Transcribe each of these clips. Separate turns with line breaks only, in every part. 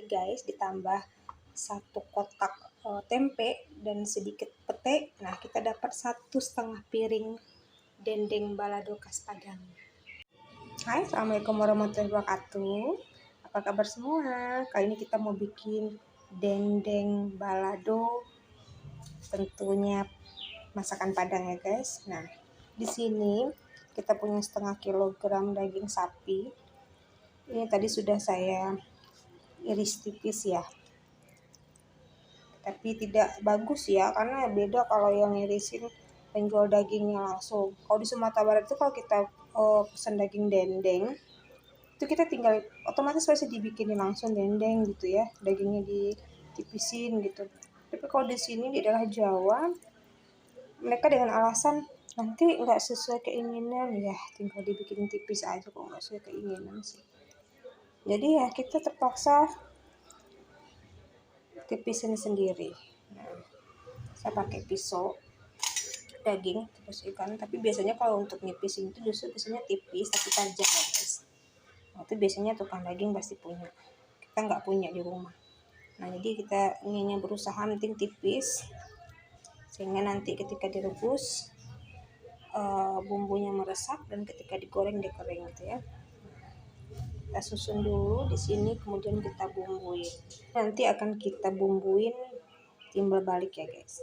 balik guys, ditambah satu kotak tempe dan sedikit pete. Nah, kita dapat 1,5 piring dendeng balado khas Padang. Hai, assalamualaikum warahmatullahi wabarakatuh. Apa kabar semua? Kali ini kita mau bikin dendeng balado, tentunya masakan Padang ya guys. Nah, di sini kita punya 0,5 kilogram daging sapi. Ini tadi sudah saya iris tipis ya, tapi tidak bagus ya, karena beda kalau yang irisin penjual dagingnya langsung. Kalau di Sumatera Barat itu kalau kita pesan daging dendeng itu kita tinggal otomatis pasti dibikinin langsung dendeng gitu ya, dagingnya ditipisin gitu. Tapi kalau di sini di daerah Jawa mereka dengan alasan nanti nggak sesuai keinginan ya, tinggal dibikin tipis aja kok nggak sesuai keinginan sih. Jadi ya kita terpaksa tipisin sendiri. Nah, saya pakai pisau daging tipis-tipisan, tapi biasanya kalau untuk nipisin itu justru biasanya tipis tapi tajam ya guys. Nah, itu biasanya tukang daging pasti punya, kita nggak punya di rumah. Nah, jadi kita inginnya berusaha penting tipis sehingga nanti ketika direbus bumbunya meresap dan ketika digoreng dia kering gitu ya. Kita susun dulu di sini, kemudian kita bumbuin. Nanti akan kita bumbuin timbal balik ya guys.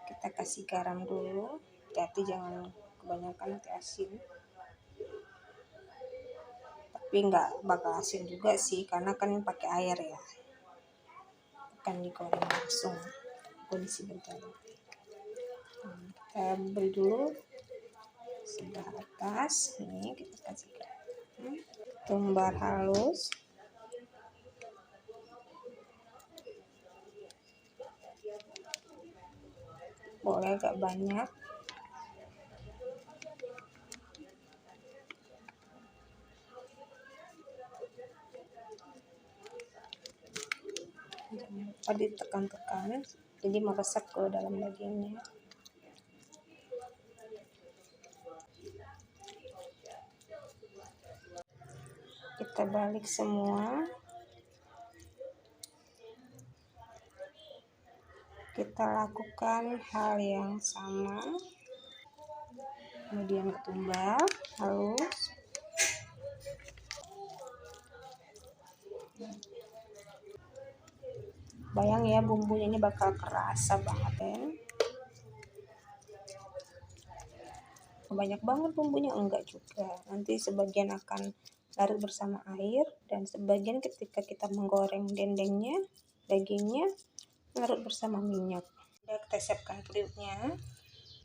Kita kasih garam dulu, hati jangan kebanyakan nanti asin. Tapi nggak bakal asin juga sih, karena kan pakai air ya. Akan digoreng langsung kondisi bentar. Kita beri dulu sebelah atas, ini kita kasih tumbar halus. Boleh agak banyak. Tadi tekan-tekan jadi meresap ke dalam dagingnya. Kita balik semua. Kita lakukan hal yang sama. Kemudian ketumbar halus. Bayang ya, bumbunya ini bakal kerasa banget ya. Banyak banget bumbunya enggak juga. Nanti sebagian akan larut bersama air dan sebagian ketika kita menggoreng dendengnya, dagingnya larut bersama minyak. Kita siapkan periuknya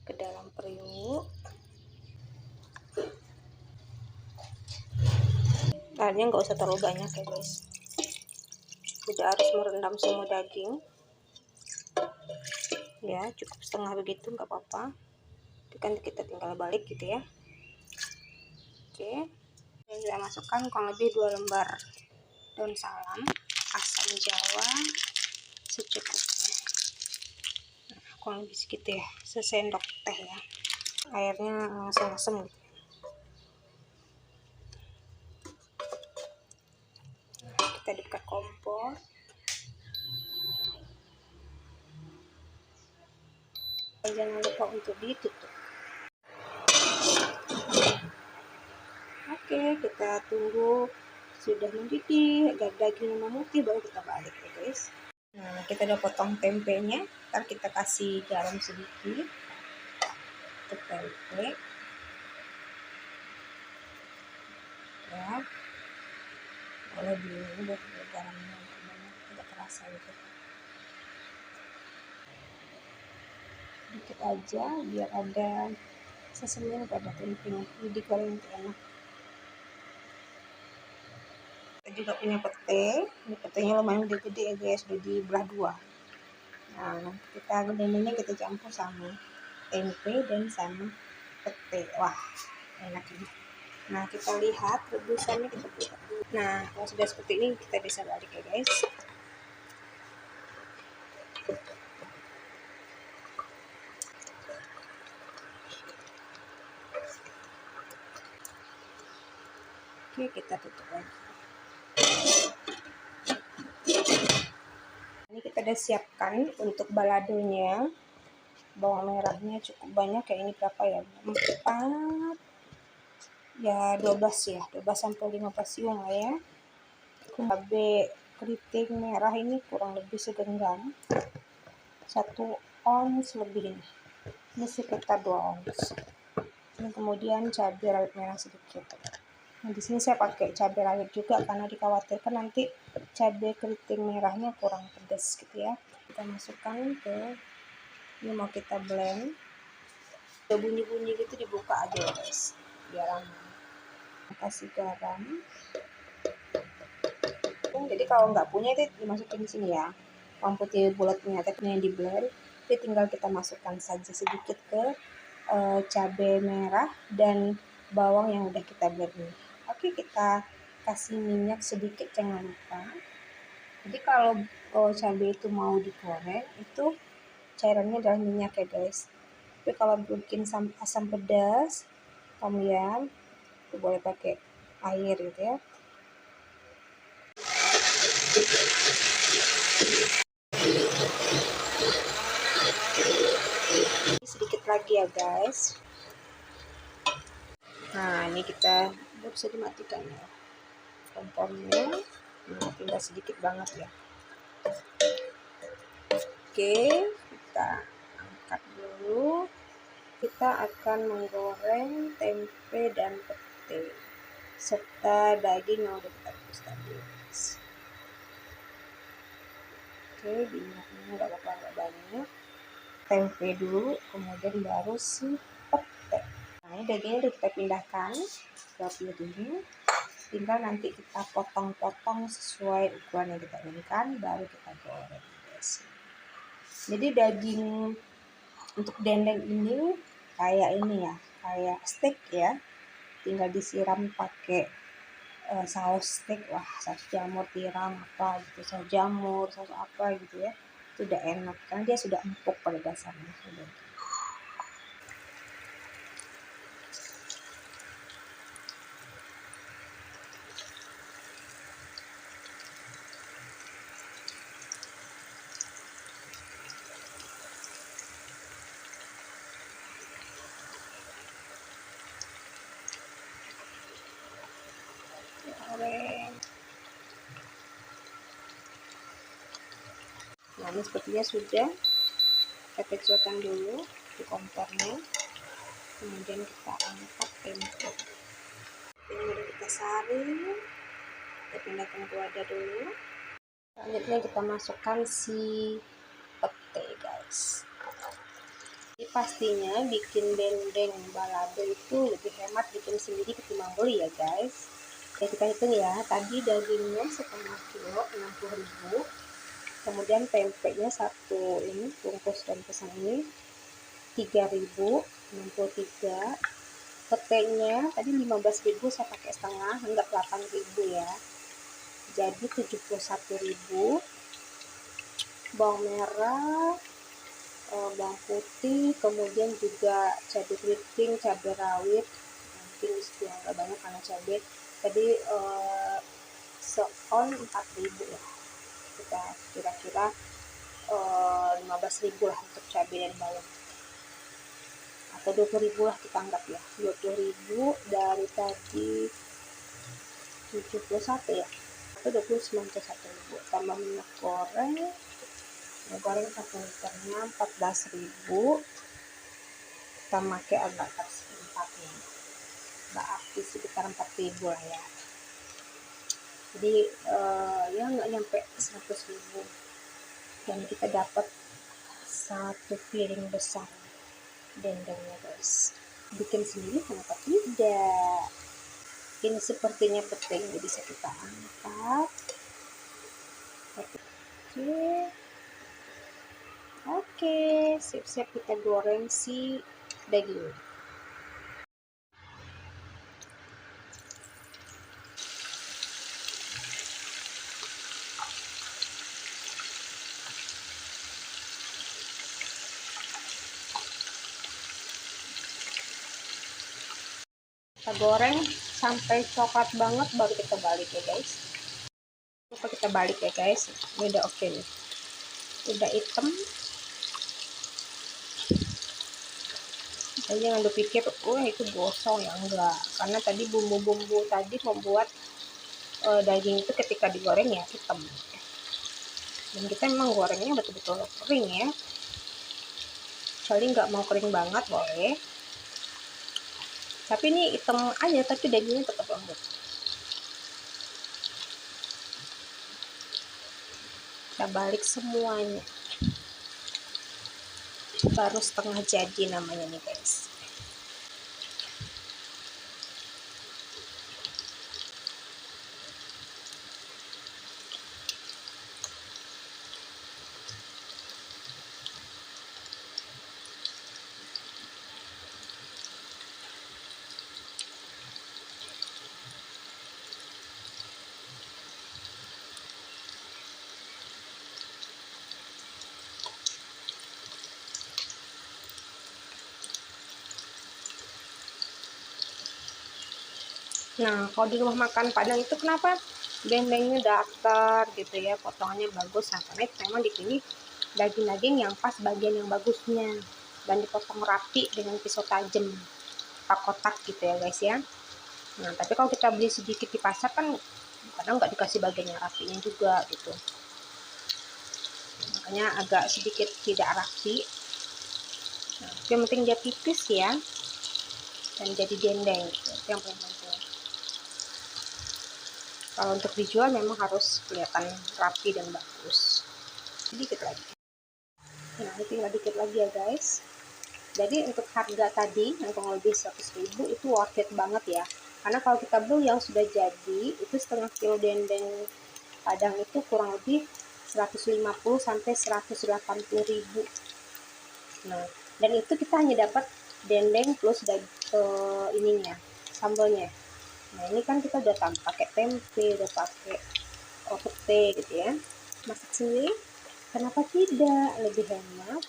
ke dalam periuk. Airnya nggak usah terlalu banyak ya guys, tidak harus merendam semua daging ya, cukup setengah begitu nggak apa-apa. Kan kita tinggal balik gitu ya. Oke, saya masukkan kurang lebih 2 lembar daun salam asam jawa secukupnya. Nah, kurang lebih segitu ya, sesendok teh ya. Airnya langsung asam gitu. Nah, kita dekat kompor. Jangan lupa untuk ditutup. Oke, kita tunggu sudah mendidih, agar dagingnya memutih, baru kita balik ya guys. Nah, kita udah potong tempenya, ntar kita kasih garam sedikit untuk tempe ya. Boleh udah garamnya tidak terasa gitu, dikit aja biar ada sesemnya pada tempenya, jadi digoreng enak. Kita juga punya pete, ini petenya lumayan gede ya guys, udah dibelah 2. Nah, kita dendengnya kita campur sama tempe dan sama pete. Wah, enak ini. Nah, kita lihat rebusannya, kita buka. Nah, kalau sudah seperti ini kita bisa balik ya guys. Oke, kita tutup lagi. udah siapkan untuk baladonya. Bawang merahnya cukup banyak, kayak ini berapa ya, 4 ya, 12 ya, 12 sampai 15 siung lah ya. Cabai keriting merah ini kurang lebih segenggam, 1 ons lebih ini sekitar 2 ons. Dan kemudian cabai rawit merah sedikit. Nah, di sini saya pakai cabai rawit juga karena dikhawatirkan nanti cabai keriting merahnya kurang pedas gitu ya. Kita masukkan ke, ini mau kita blend. Ada bunyi-bunyi gitu dibuka aja ya guys, biar aman. Kasih garam. Jadi kalau nggak punya itu dimasukin di sini ya, bawang putih bulatnya, tapi yang di blend. Jadi tinggal kita masukkan saja sedikit ke cabai merah dan bawang yang udah kita blend ini. Oke, kita kasih minyak sedikit, jangan lupa. Jadi kalau cabai itu mau digoreng itu cairannya adalah minyak ya guys. Tapi kalau bikin asam pedas kamu ya, itu boleh pakai air gitu ya. Sedikit lagi ya guys. Nah, ini kita udah bisa dimatikan ya kompornya. Nah, tinggal sedikit banget ya. Oke, kita angkat dulu. Kita akan menggoreng tempe dan pete serta daging yang udah kita rebus tadi. Oke, minyaknya nggak apa-apa, nggak banyak. Tempe dulu, kemudian baru si pete. Nah, ini dagingnya udah kita pindahkan ke piring. Tinggal nanti kita potong-potong sesuai ukuran yang kita inginkan, baru kita goreng guys. Jadi daging untuk dendeng ini kayak ini ya, kayak steak ya, tinggal disiram pakai saus steak, wah saus jamur tiram apa gitu, saus jamur, saus apa gitu ya, itu udah enak karena dia sudah empuk pada dasarnya. Nah, ini sepertinya sudah. Kita kecilkan dulu di kompornya, kemudian kita angkat tempe. Ini udah kita saring, kita pindahkan ke wadah dulu. Selanjutnya kita masukkan si pete guys. Jadi pastinya bikin dendeng balado itu lebih hemat bikin sendiri ketimbang beli ya guys. Ya, kita hitung ya, tadi dagingnya setengah kilo 60.000, kemudian tempenya satu ini bungkus dan pesan ini 3.063, petenya tadi 15.000, saya pakai setengah, enggak 8.000 ya, jadi 71.000. Bawang merah, bawang putih, kemudian juga cabai keriting, cabai rawit, mungkin disitu nggak banyak karena cabai tadi seon 4.000 ya, kita kira-kira 15.000 lah untuk cabai dan bawang, atau 20.000 lah kita anggap ya, 20.000 dari tadi 71 ya, atau 29.1.000, tambah minyak goreng. Minyak goreng 1 liternya 14.000, kita pakai agak kasih 4 ya, berarti sekitar 4.000 lah ya. Jadi ya nggak nyampe 100.000, dan kita dapat 1 piring besar dendengnya guys. Bikin sendiri kenapa tidak? Ini sepertinya penting, jadi bisa kita angkat. Oke, siap-siap kita goreng si daging. Kita goreng sampai coklat banget, baru kita balik ya guys. Lupa kita balik ya guys, ini udah oke nih. udah hitam. Dan jangan berpikir, oh itu gosong, ya enggak, karena tadi bumbu-bumbu tadi membuat daging itu ketika digoreng ya hitam. Dan kita memang gorengnya betul-betul kering ya, kecuali nggak mau kering banget boleh, tapi ini hitam aja tapi dagingnya tetap lembut. Kita balik semuanya, baru setengah jadi namanya nih guys. Nah, kalau di rumah makan Padang itu kenapa dendengnya datar gitu ya, potongannya bagus? Nah, karena itu memang dipilih daging-daging yang pas bagian yang bagusnya dan dipotong rapi dengan pisau tajam, kotak gitu ya guys ya. Nah, tapi kalau kita beli sedikit di pasar kan kadang nggak dikasih bagian yang rapinya juga gitu, makanya agak sedikit tidak rapi. Nah, yang penting dia tipis ya dan jadi dendeng gitu. Itu yang paling penting. Kalau untuk dijual memang harus kelihatan rapi dan bagus. Sedikit lagi. Nah, ini tinggal dikit lagi ya guys. Jadi untuk harga tadi yang kurang lebih 100.000 itu worth it banget ya. Karena kalau kita beli yang sudah jadi itu setengah kilo dendeng Padang itu kurang lebih 150 sampai 180.000. Nah, dan itu kita hanya dapat dendeng plus ininya, sambalnya. Nah, ini kan kita udah pakai tempe, udah pakai pete gitu ya. Masak sendiri, kenapa tidak? Lebih hemat,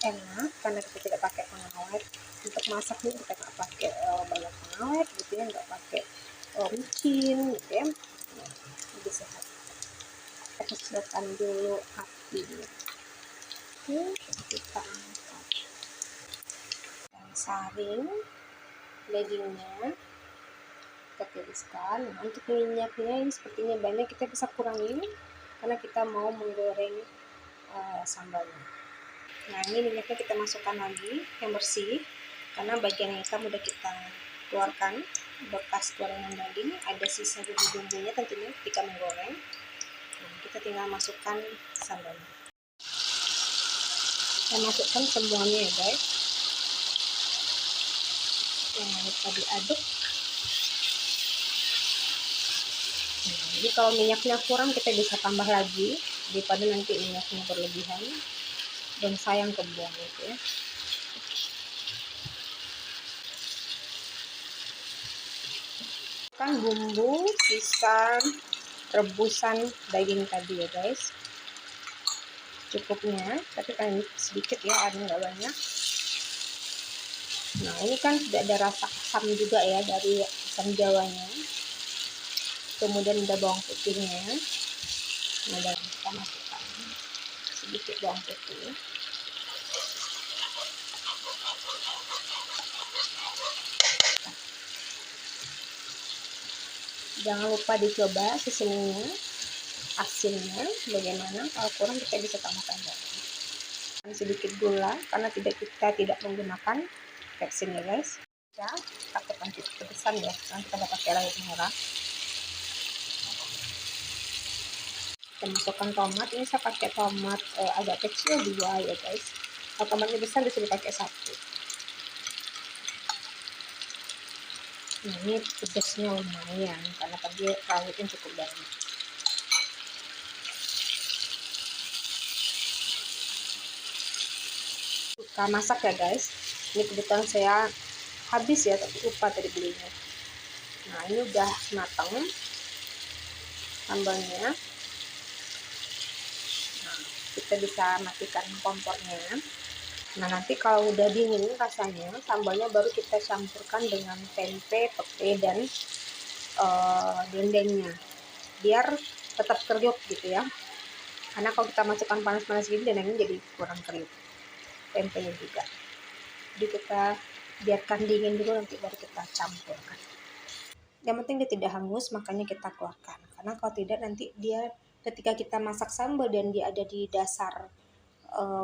enak, karena kita tidak pakai pengawet. Untuk masaknya kita nggak pakai banyak pengawet gitu ya, nggak pakai micin gitu ya. Nah, lebih sehat. Kita sedangkan dulu apinya. Oke, kita angkat dan saring dagingnya, kita tiriskan. Nah, untuk minyaknya ini sepertinya banyak, kita bisa kurangin karena kita mau menggoreng sambalnya. Nah, ini minyaknya kita masukkan lagi yang bersih, karena bagian yang hitam udah kita keluarkan bekas gorengan daging, ada sisa bumbu-bumbunya tentunya ketika menggoreng. Nah, kita tinggal masukkan sambalnya. Kita masukkan semuanya ya guys, jangan lupa diaduk. Nah, jadi kalau minyaknya kurang kita bisa tambah lagi daripada nanti minyaknya berlebihan dan sayang kebuang gitu ya. Kan bumbu sisa rebusan daging tadi ya guys, cukupnya, tapi kan sedikit ya, ada nggak banyak. Nah, ini kan sudah ada rasa asam juga ya dari asam jawanya, kemudian ada bawang putihnya. Nah, dan kita masukkan sedikit bawang putih. Jangan lupa dicoba seasoningnya, asinnya bagaimana, kalau kurang kita bisa tambahkan lagi. Sedikit gula karena kita tidak menggunakan peksin ya guys ya, takut nanti pedesan ya, nanti kita pakai lagi merah. Kita masukkan tomat, ini saya pakai tomat agak kecil 2 ya guys, kalau tomatnya besar bisa dipakai 1. Nah, ini pedasnya lumayan karena tadi rawitnya cukup banyak. Suka masak ya guys, ini kebetulan saya habis ya, tapi lupa tadi belinya. Nah, ini udah matang sambalnya. Nah, kita bisa matikan kompornya. Nah, nanti kalau udah dingin rasanya, sambalnya baru kita campurkan dengan tempe, pete, dan dendengnya biar tetap kriuk gitu ya. Karena kalau kita masukkan panas-panas gini, dendengnya jadi kurang kriuk. Tempenya juga. Jadi kita biarkan dingin dulu, nanti baru kita campurkan. Yang penting dia tidak hangus, makanya kita keluarkan. Karena kalau tidak nanti dia ketika kita masak sambal dan dia ada di dasar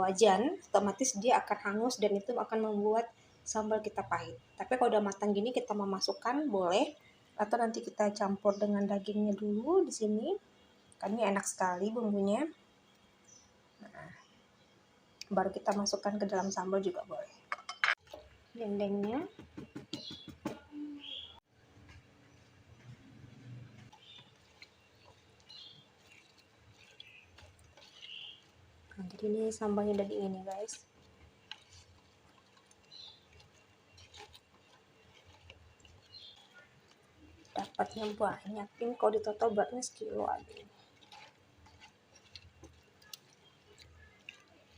wajan, otomatis dia akan hangus dan itu akan membuat sambal kita pahit. Tapi kalau udah matang gini kita memasukkan boleh, atau nanti kita campur dengan dagingnya dulu di sini. Kan ini enak sekali bumbunya. Nah, baru kita masukkan ke dalam sambal juga boleh. Dendengnya. Nah, jadi ini sambalnya udah dingin ya guys. Dapatnya banyak, ini kalau ditotal beratnya sekilo aja.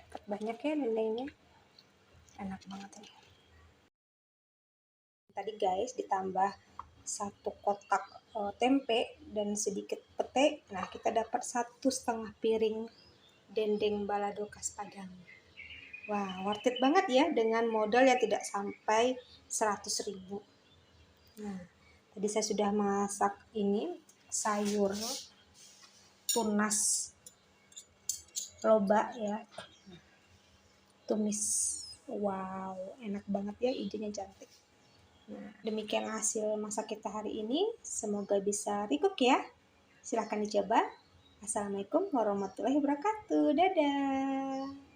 Dapat banyak ya dendengnya, enak banget ya. Tadi guys ditambah 1 kotak tempe dan sedikit pete, nah kita dapat 1,5 piring dendeng balado khas Padang. Wah, worth it banget ya dengan modal yang tidak sampai 100.000. Nah, tadi saya sudah masak ini sayur tunas loba ya, tumis. Wow, enak banget ya, idenya cantik. Nah, demikian hasil masak kita hari ini. Semoga bisa recook ya. Silahkan dicoba. Assalamualaikum warahmatullahi wabarakatuh. Dadah.